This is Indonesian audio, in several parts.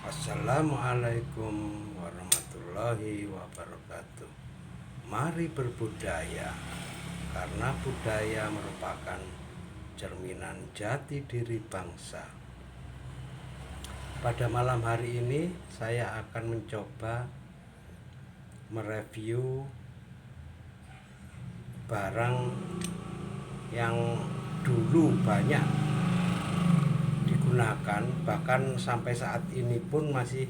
Assalamualaikum warahmatullahi wabarakatuh. Mari berbudaya, karena budaya merupakan cerminan jati diri bangsa. Pada malam hari ini saya akan mencoba mereview barang yang dulu banyak digunakan, bahkan sampai saat ini pun masih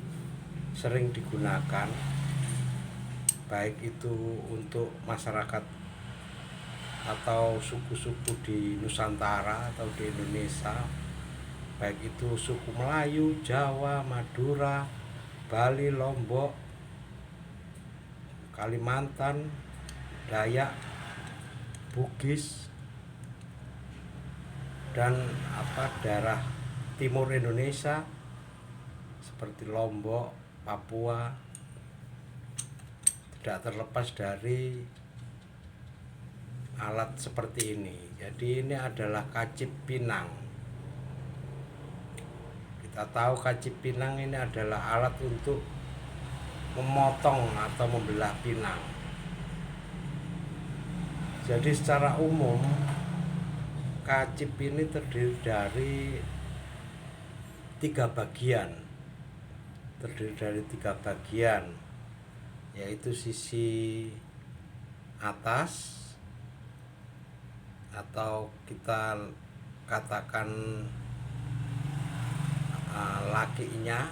sering digunakan, baik itu untuk masyarakat atau suku-suku di Nusantara atau di Indonesia, baik itu suku Melayu, Jawa, Madura, Bali, Lombok, Kalimantan, Dayak, Bugis, dan daerah timur Indonesia seperti Lombok, Papua, tidak terlepas dari alat seperti ini. Jadi ini adalah kacip pinang. Kita tahu kacip pinang ini adalah alat untuk memotong atau membelah pinang. Jadi secara umum kacip ini terdiri dari tiga bagian, yaitu sisi atas atau kita katakan lakinya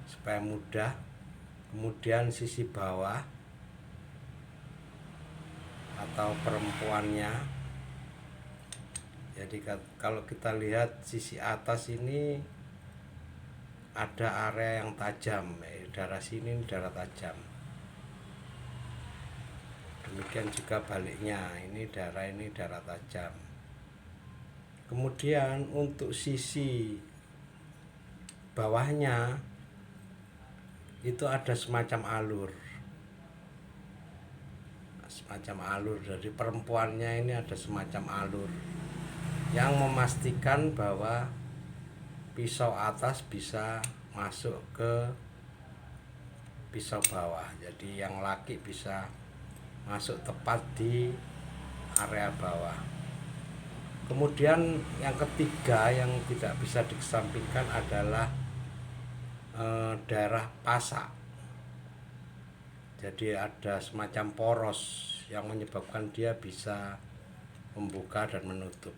supaya mudah, kemudian sisi bawah atau perempuannya. Jadi kalau kita lihat sisi atas ini ada area yang tajam, darah sini darah tajam. Demikian juga baliknya, ini darah tajam. Kemudian untuk sisi bawahnya itu ada semacam alur. Dari perempuannya ini ada semacam alur yang memastikan bahwa pisau atas bisa masuk ke pisau bawah. Jadi yang laki bisa masuk tepat di area bawah. Kemudian yang ketiga yang tidak bisa dikesampingkan adalah daerah pasak. Jadi ada semacam poros yang menyebabkan dia bisa membuka dan menutup.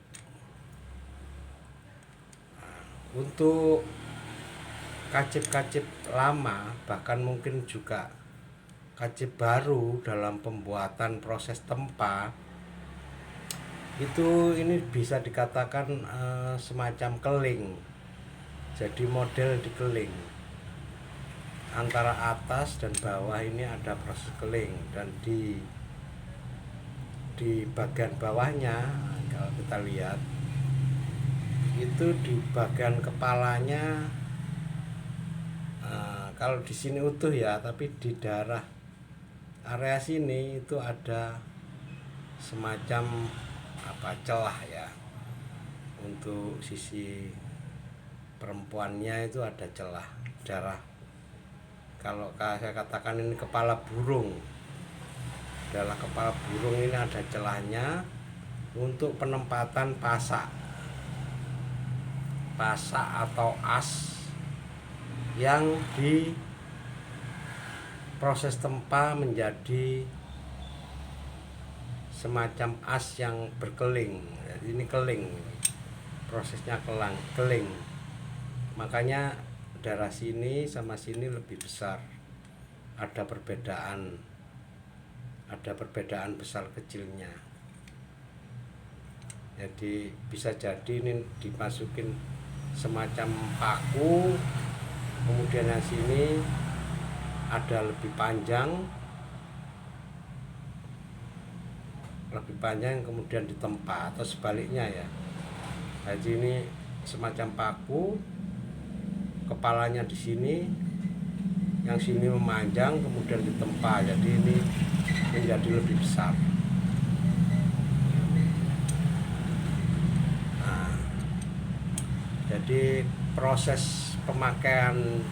Untuk kacip-kacip lama, bahkan mungkin juga kacip baru dalam pembuatan proses tempa, ini bisa dikatakan semacam keling. Jadi model di keling, antara atas dan bawah ini ada proses keling, dan di bagian bawahnya kalau kita lihat itu di bagian kepalanya, kalau di sini utuh ya, tapi di daerah area sini itu ada semacam celah ya. Untuk sisi perempuannya itu ada celah darah. Kalau saya katakan ini kepala burung, adalah kepala burung, ini ada celahnya untuk penempatan pasak atau as yang di proses tempa menjadi semacam as yang berkeling. Jadi ini keling, prosesnya keling. Makanya daerah sini sama sini lebih besar. Ada perbedaan besar kecilnya. Jadi bisa jadi ini dimasukin semacam paku, kemudian yang sini ada lebih panjang kemudian ditempa, atau sebaliknya ya. Jadi ini semacam paku, kepalanya di sini, yang sini memanjang kemudian ditempa, jadi ini menjadi lebih besar. Jadi proses pemakaian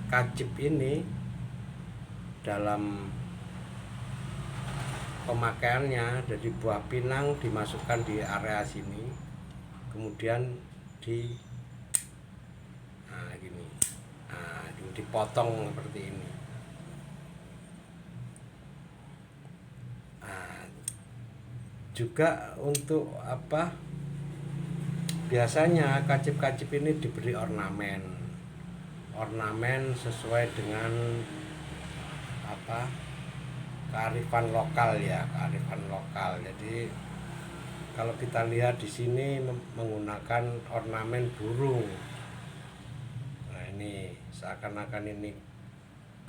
kacip ini dalam pemakaiannya dari buah pinang dimasukkan di area sini, kemudian gini, dipotong seperti ini. Juga untuk apa, biasanya kacip-kacip ini diberi ornamen sesuai dengan apa, kearifan lokal ya, kearifan lokal. Jadi kalau kita lihat di sini menggunakan ornamen burung. Nah ini seakan-akan ini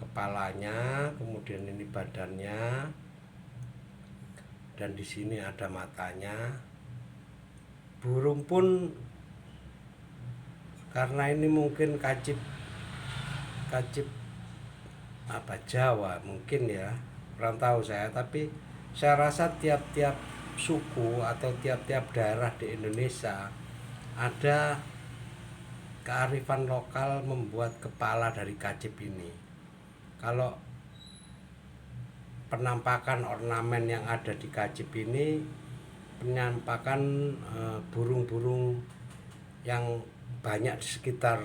kepalanya, kemudian ini badannya, dan di sini ada matanya. Burung pun karena ini mungkin kacip apa Jawa mungkin ya, kurang tahu saya, tapi saya rasa tiap-tiap suku atau tiap-tiap daerah di Indonesia ada kearifan lokal membuat kepala dari kacip ini. Kalau penampakan ornamen yang ada di kacip ini penampakan burung-burung yang banyak di sekitar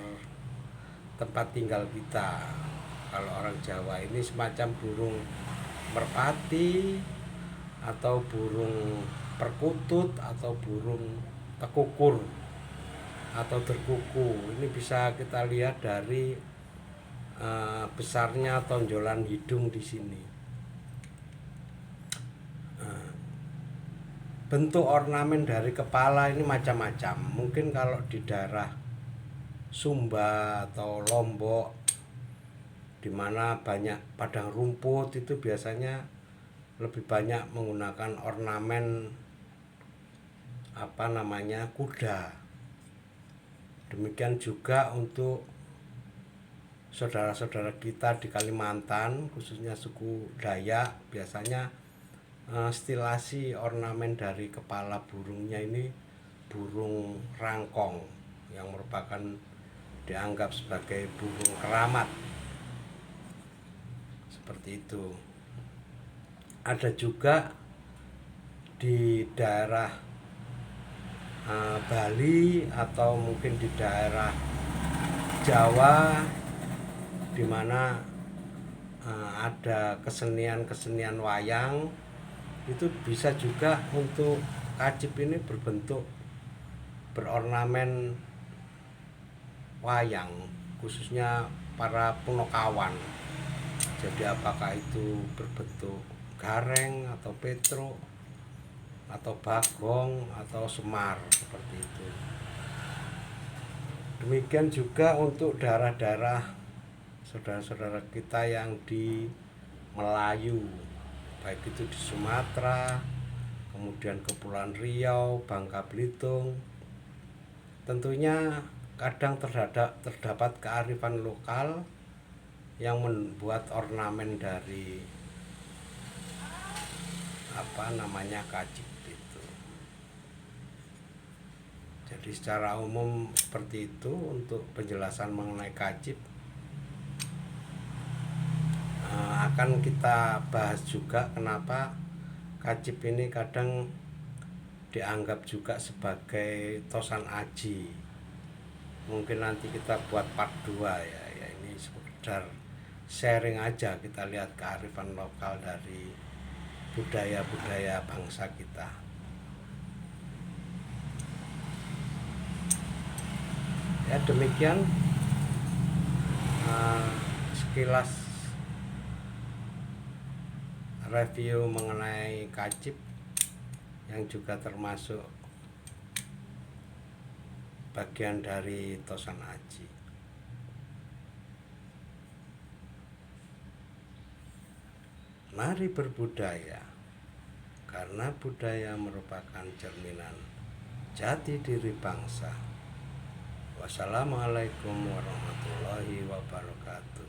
tempat tinggal kita. Kalau orang Jawa ini semacam burung merpati atau burung perkutut atau burung tekukur atau terkuku. Ini bisa kita lihat dari besarnya tonjolan hidung di sini. Bentuk ornamen dari kepala ini macam-macam. Mungkin kalau di daerah Sumba atau Lombok, di mana banyak padang rumput, itu biasanya lebih banyak menggunakan ornamen apa namanya, kuda. Demikian juga untuk saudara-saudara kita di Kalimantan, khususnya suku Dayak, biasanya stilasi ornamen dari kepala burungnya ini burung rangkong, yang merupakan dianggap sebagai burung keramat, seperti itu. Ada juga di daerah Bali atau mungkin di daerah Jawa, di mana ada kesenian wayang. Itu bisa juga untuk kacip ini berornamen wayang, khususnya para punokawan. Jadi apakah itu berbentuk gareng atau petruk atau bagong atau semar, seperti itu. Demikian juga untuk daerah-daerah saudara-saudara kita yang di Melayu, baik itu di Sumatera, kemudian Kepulauan Riau, Bangka Belitung. Tentunya kadang terdapat kearifan lokal yang membuat ornamen dari apa namanya, kacip itu. Jadi secara umum seperti itu untuk penjelasan mengenai kacip. Akan kita bahas juga kenapa kacip ini kadang dianggap juga sebagai tosan aji. Mungkin nanti kita buat part 2 ya. Ini sekedar sharing aja, kita lihat kearifan lokal dari budaya-budaya bangsa kita. Ya demikian sekilas review mengenai kacip, yang juga termasuk bagian dari tosan aji. Mari berbudaya, karena budaya merupakan cerminan jati diri bangsa. Wassalamualaikum warahmatullahi wabarakatuh.